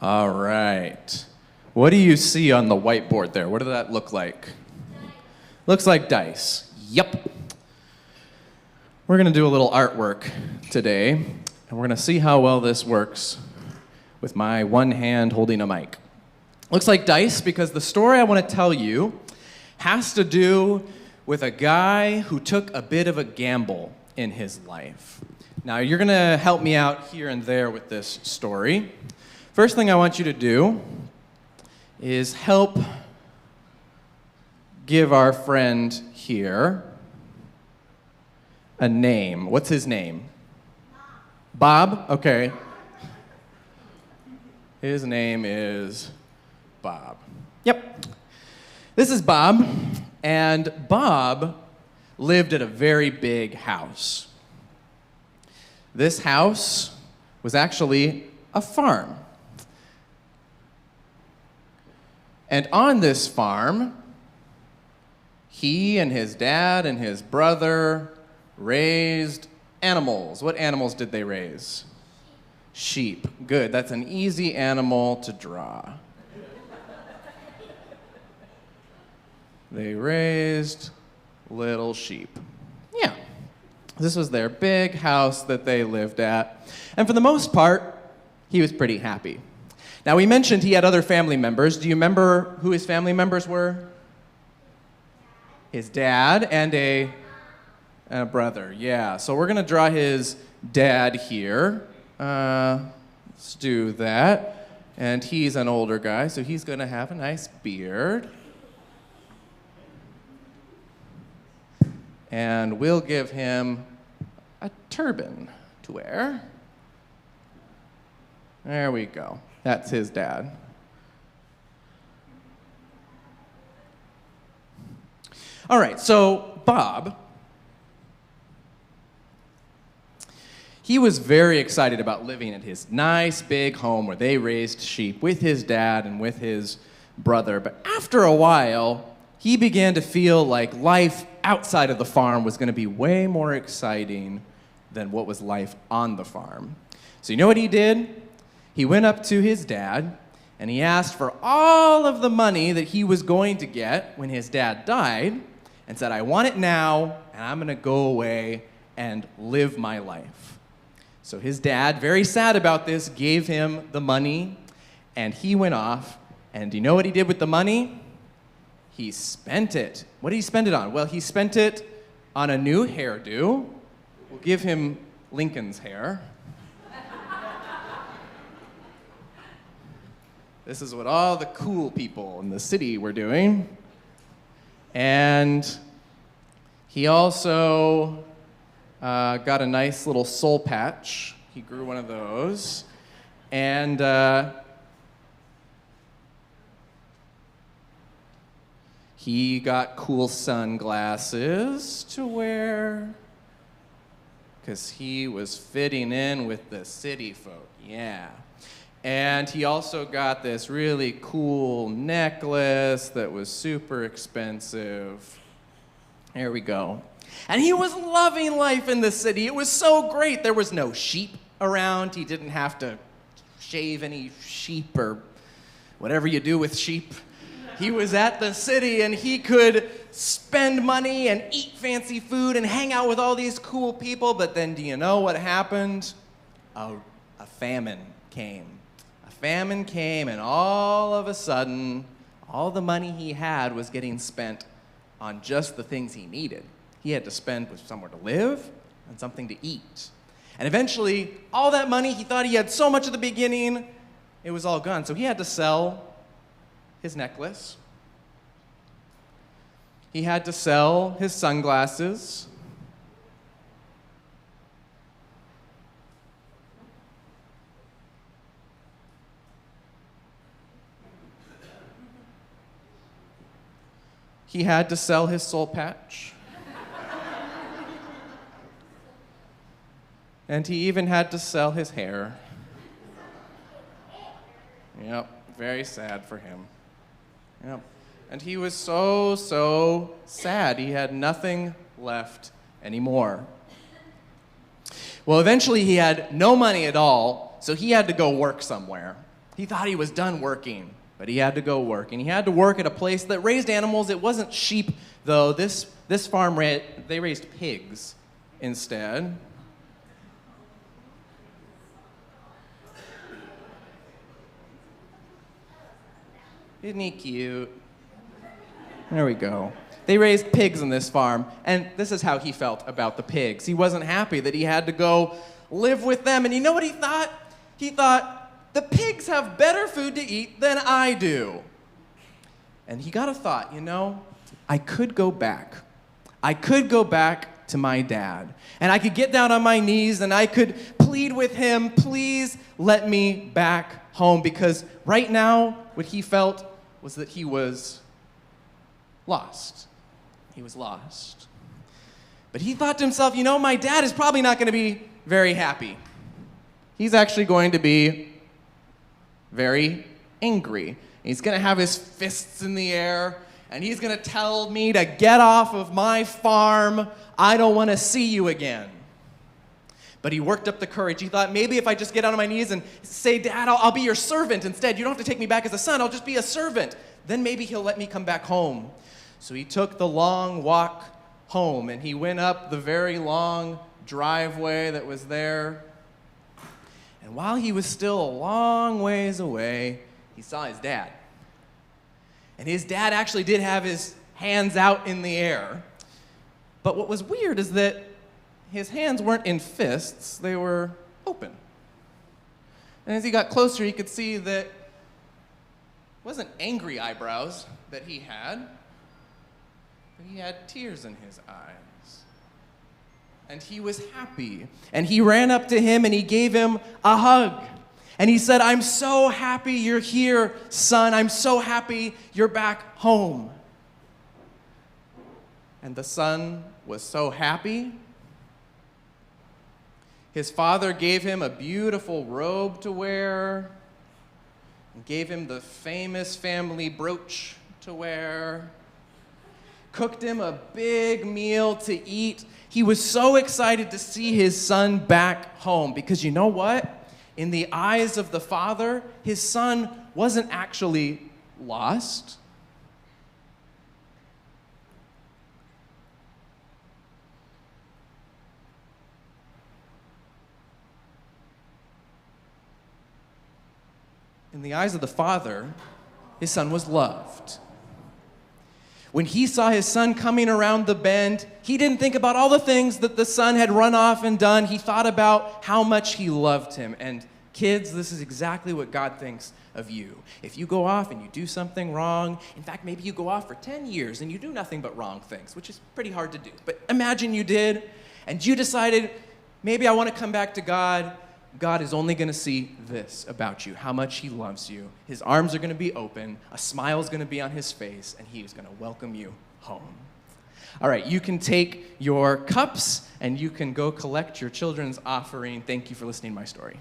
All right. What do you see on the whiteboard there? What does that look like? Dice. Looks like dice. Yep. We're going to do a little artwork today, and we're going to see how well this works with my one hand holding a mic. Looks like dice because the story I want to tell you has to do with a guy who took a bit of a gamble in his life. Now, you're going to help me out here and there with this story. First thing I want you to do is help give our friend here a name. What's his name? Bob? Okay. His name is Bob. Yep. This is Bob, and Bob lived at a very big house. This house was actually a farm. And on this farm, he and his dad and his brother raised animals. What animals did they raise? Sheep. Good. That's an easy animal to draw. They raised little sheep. Yeah. This was their big house that they lived at. And for the most part, he was pretty happy. Now, we mentioned he had other family members. Do you remember who his family members were? His dad and a brother. Yeah. So we're going to draw his dad here. Let's do that. And he's an older guy, so he's going to have a nice beard. And we'll give him a turban to wear. There we go. That's his dad. All right, so Bob, he was very excited about living at his nice big home where they raised sheep with his dad and with his brother. But after a while, he began to feel like life outside of the farm was going to be way more exciting than what was life on the farm. So you know what he did? He went up to his dad and he asked for all of the money that he was going to get when his dad died and said, I want it now, and I'm going to go away and live my life. So his dad, very sad about this, gave him the money, and he went off. And do you know what he did with the money? He spent it. What did he spend it on? Well, he spent it on a new hairdo. We'll give him Lincoln's hair. This is what all the cool people in the city were doing. And he also got a nice little soul patch. He grew one of those. And he got cool sunglasses to wear because he was fitting in with the city folk. Yeah. And he also got this really cool necklace that was super expensive. There we go. And he was loving life in the city. It was so great. There was no sheep around. He didn't have to shave any sheep or whatever you do with sheep. He was at the city and he could spend money and eat fancy food and hang out with all these cool people. But then do you know what happened? A famine came. Famine came, and all of a sudden, all the money he had was getting spent on just the things he needed. He had to spend with somewhere to live and something to eat. And eventually, all that money, he thought he had so much at the beginning, it was all gone. So he had to sell his necklace. He had to sell his sunglasses. He had to sell his soul patch. And he even had to sell his hair. Yep, very sad for him. Yep. And he was so sad. He had nothing left anymore. Well, eventually he had no money at all, so he had to go work somewhere. He thought he was done working, but he had to go work. And he had to work at a place that raised animals. It wasn't sheep, though. This farm, they raised pigs instead. Isn't he cute? There we go. They raised pigs on this farm, and this is how he felt about the pigs. He wasn't happy that he had to go live with them, and you know what he thought? He thought, the pigs have better food to eat than I do. And he got a thought, I could go back. I could go back to my dad, and I could get down on my knees, and I could plead with him, please let me back home, because right now, what he felt was that he was lost. He was lost. But he thought to himself, my dad is probably not going to be very happy. He's actually going to be very angry. He's going to have his fists in the air, and he's going to tell me to get off of my farm. I don't want to see you again. But he worked up the courage. He thought, maybe if I just get on my knees and say, Dad, I'll be your servant instead. You don't have to take me back as a son. I'll just be a servant. Then maybe he'll let me come back home. So he took the long walk home, and he went up the very long driveway that was there. And while he was still a long ways away, he saw his dad. And his dad actually did have his hands out in the air. But what was weird is that his hands weren't in fists, they were open. And as he got closer, he could see that it wasn't angry eyebrows that he had, but he had tears in his eyes. And he was happy. And he ran up to him and he gave him a hug. And he said, I'm so happy you're here, son. I'm so happy you're back home. And the son was so happy. His father gave him a beautiful robe to wear, and gave him the famous family brooch to wear, cooked him a big meal to eat. He was so excited to see his son back home, because you know what? In the eyes of the father, his son wasn't actually lost. In the eyes of the father, his son was loved. When he saw his son coming around the bend, he didn't think about all the things that the son had run off and done. He thought about how much he loved him. And kids, this is exactly what God thinks of you. If you go off and you do something wrong, in fact, maybe you go off for 10 years and you do nothing but wrong things, which is pretty hard to do. But imagine you did, and you decided, maybe I want to come back to God. God is only going to see this about you, how much he loves you. His arms are going to be open, a smile is going to be on his face, and he is going to welcome you home. All right, you can take your cups, and you can go collect your children's offering. Thank you for listening to my story.